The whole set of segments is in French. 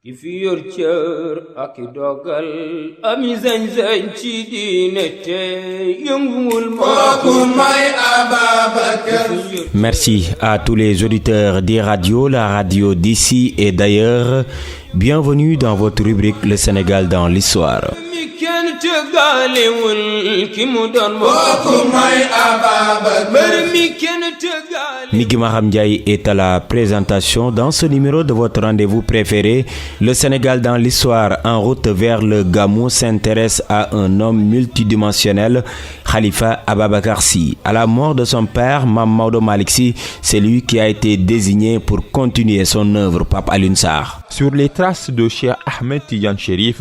ki fi yor cër ak dogal ami zañ-zañ ci diine te yënguwul kooku may Ababacar. Merci à tous les auditeurs des radios, la radio d'ici et d'ailleurs. Bienvenue dans votre rubrique Le Sénégal dans l'histoire. Migui Maham Ndiaye est à la présentation dans ce numéro de votre rendez-vous préféré. Le Sénégal dans l'histoire, en route vers le Gamou, s'intéresse à un homme multidimensionnel, Khalifa Ababacar Sy. À la mort de son père, Mame Maodo Malick Sy, c'est lui qui a été désigné pour continuer son œuvre, Pape Alioune Sarr. Sur les traces de Cheikh Ahmed Tidiane Chérif,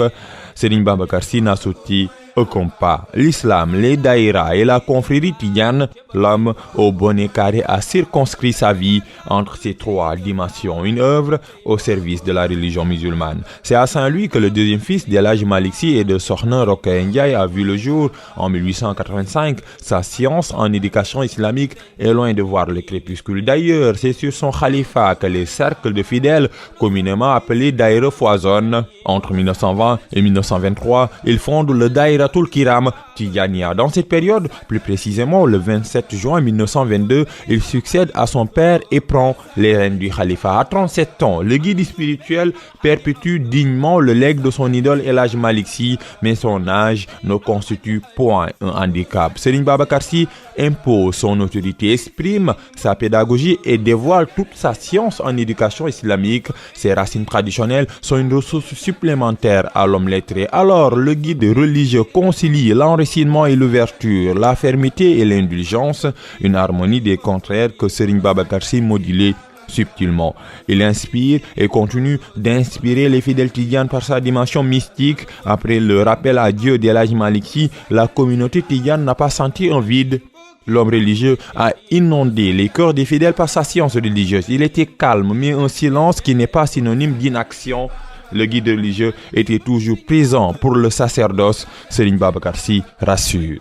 Serigne Babacar Sy n'a sauté aucun pas. L'islam, les daïras et la confrérie Tidiane, l'homme au bonnet carré a circonscrit sa vie entre ces trois dimensions, une œuvre au service de la religion musulmane. C'est à Saint-Louis que le deuxième fils d'El Hadji Malick Sy et de Sokhna Rokhaya Ndiaye a vu le jour en 1885. Sa science en éducation islamique est loin de voir le crépuscule. D'ailleurs, c'est sur son khalifa que les cercles de fidèles, communément appelés daïra, foisonnent. Entre 1920 et 1923, il fonde le Daïratul Kiram Tidjania. Dans cette période, plus précisément le 27 juin 1922, il succède à son père et prend les rênes du khalifa. À 37 ans, le guide spirituel perpétue dignement le legs de son idole El Hadji Malick Sy, mais son âge ne constitue point un handicap. Serigne Babacar Sy impose son autorité, exprime sa pédagogie et dévoile toute sa science en éducation islamique. Ses racines traditionnelles sont une ressource supplémentaire à l'homme lettré. Alors, le guide religieux concilie l'enracinement et l'ouverture, la fermeté et l'indulgence, une harmonie des contraires que Serigne Babacar Sy modulait subtilement. Il inspire et continue d'inspirer les fidèles Tidianes par sa dimension mystique. Après le rappel à Dieu d'El Hadji Malick Sy, la communauté Tidiane n'a pas senti un vide. L'homme religieux a inondé les cœurs des fidèles par sa science religieuse. Il était calme, mais un silence qui n'est pas synonyme d'inaction. Le guide religieux était toujours présent pour le sacerdoce. Serigne Babacar Sy rassure.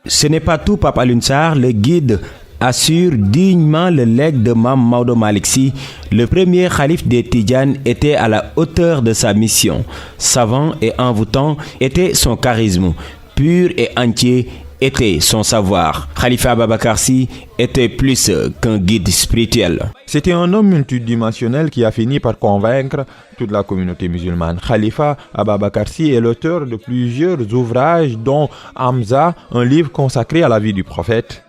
Ce n'est pas tout, Pape Alioune Sarr. Le guide assure dignement le legs de Mame Maodo Malick Sy. Le premier khalife des Tidjanes était à la hauteur de sa mission. Savant et envoûtant était son charisme. Pur et entier était son savoir. Khalifa Ababacar Sy était plus qu'un guide spirituel. C'était un homme multidimensionnel qui a fini par convaincre toute la communauté musulmane. Khalifa Ababacar Sy est l'auteur de plusieurs ouvrages dont Hamza, un livre consacré à la vie du prophète.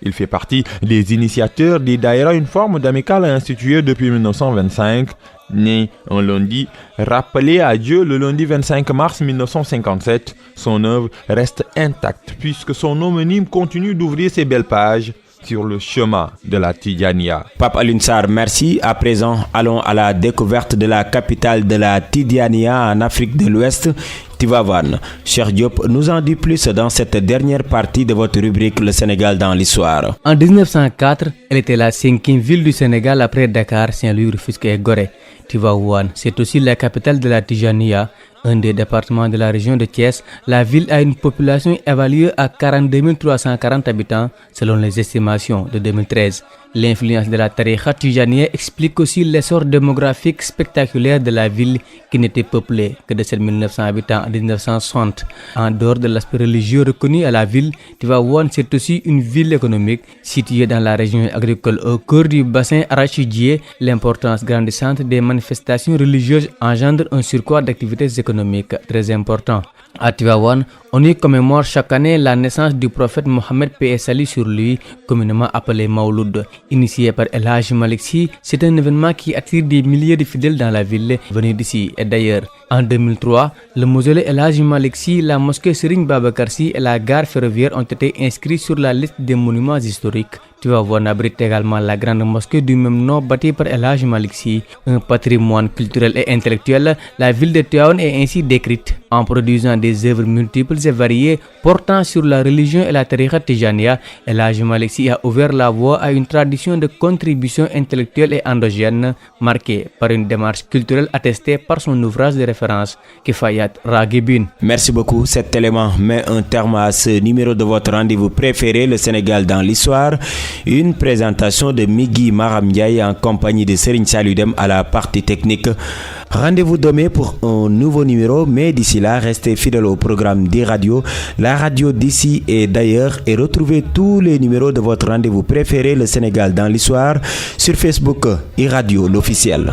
Il fait partie des initiateurs des daïras, une forme d'amicale instituée depuis 1925. Né un lundi, rappelé à Dieu le lundi 25 mars 1957, son œuvre reste intacte puisque son homonyme continue d'ouvrir ses belles pages sur le chemin de la Tidjania. Pape Alioune Sarr, merci. À présent, allons à la découverte de la capitale de la Tidjania en Afrique de l'Ouest, Tivaouane. Cheikh Diop nous en dit plus dans cette dernière partie de votre rubrique Le Sénégal dans l'histoire. En 1904, elle était la 5e ville du Sénégal après Dakar, Saint-Louis, Rufisque et Gorée. Tivaouane, c'est aussi la capitale de la Tidjania, un des départements de la région de Thiès. La ville a une population évaluée à 42 340 habitants selon les estimations de 2013. L'influence de la tariqa Tidjaniya explique aussi l'essor démographique spectaculaire de la ville qui n'était peuplée que de 7 900 habitants en 1960. En dehors de l'aspect religieux reconnu à la ville, Tivaouane c'est aussi une ville économique située dans la région agricole au cœur du bassin arachidier. L'importance grandissante des manifestations religieuses engendre un surcroît d'activités économiques très important. À Tivaouane, on y commémore chaque année la naissance du prophète Mohammed paix et salut sur lui, communément appelé Mawlud. Initié par El Hadji Malick Sy, c'est un événement qui attire des milliers de fidèles dans la ville venus d'ici et d'ailleurs. En 2003, le mausolée El Hadji Malick Sy, la mosquée Serigne Babacar Sy et la gare ferroviaire ont été inscrits sur la liste des monuments historiques. Tivaouane abrite également la grande mosquée du même nom bâtie par El Hadji Malick Sy, un patrimoine culturel et intellectuel. La ville de Tivaouane est ainsi décrite en produisant des œuvres multiples et variées portant sur la religion et la tariqa Tidjaniya. El Hadji Malick Sy a ouvert la voie à une tradition de contribution intellectuelle et endogène marquée par une démarche culturelle attestée par son ouvrage de référence référence Kifayat Raghibine. Merci beaucoup. Cet élément met un terme à ce numéro de votre rendez-vous préféré, le Sénégal dans l'histoire. Une présentation de Migui Maram Ndiaye en compagnie de Serigne Saliou Dème à la partie technique. Rendez-vous demain pour un nouveau numéro, mais d'ici là, restez fidèles au programme d'e-radio, la radio d'ici et d'ailleurs, et retrouvez tous les numéros de votre rendez-vous préféré, le Sénégal dans l'histoire, sur Facebook e-radio, l'officiel.